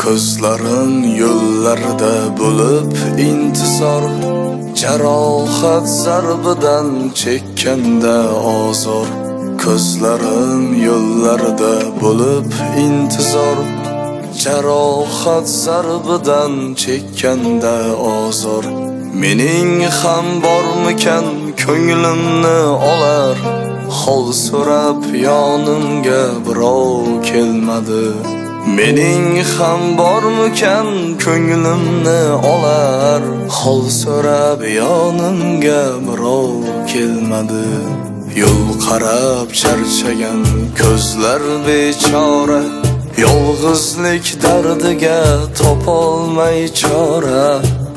Ko'zlarim yo'llarda bo'lib intizor, jarohat zarbidan chekkanda ozor. Ko'zlarim yo'llarda bo'lib intizor, jarohat zarbidan chekkanda ozor. Mening ham bormikan ko'nglimni olar, hol so'rab yonimga birov kelmadi. Mening ham bormikan ko'nglimni olar, hol so'rab yonimga birov kelmadi. Yo'l qarab charchagan ko'zlar bechora, yolg'izlik dardiga topolmay chora.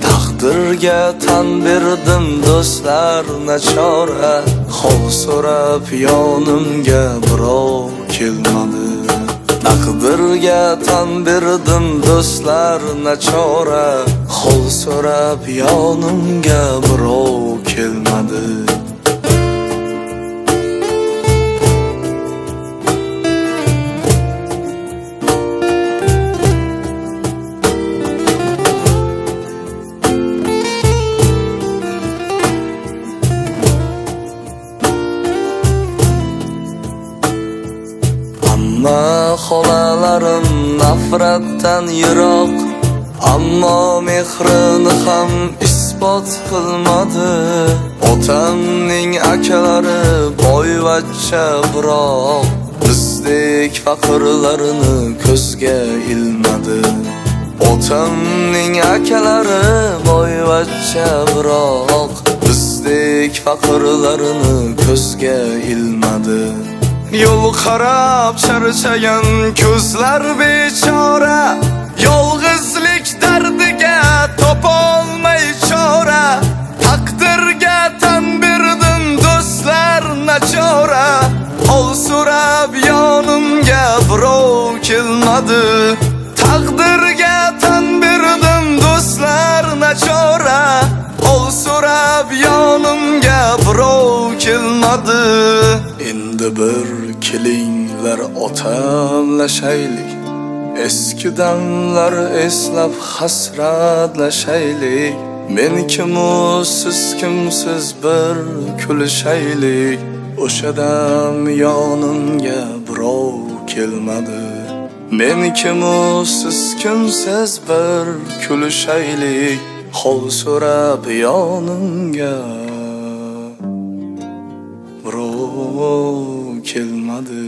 Taqdirga tan berdim do'stlar nachora, hol so'rab yonimga birov kelmadi. Taqdirga tan berdim do'stlar nachora, hol so'rab yonimga birov kelmadi. Hamma xolalarim nafratdan yiroq, ammo mehrini ham isbot qilmadi. Otamning akalari boyvachcha biroq, bizdek faqirlarini ko'zga ilmadi. Otamning akalari boyvachcha biroq, bizdek faqirlarini ko'zga ilmadi. Yo'l qarab charchagan ko'zlar bechora, yolg'izlik dardiga topolmay chora. Taqdirga tan berdim do'stlar nachora, hol so'rab yonimga birov kelmadi. Taqdirga tan berdim do'stlar nachora, hol so'rab yonimga birov kelmadi. Endi bir kelinglar otamlashaylik, eski damlar eslab hasratlashaylik. Men kimu siz kimsiz bir kulishaylik. O'sha dam yonimga birov kelmadi. Men kimu siz kimsiz bir kulishaylik. Hol so'rab yonimga birov kelmadi.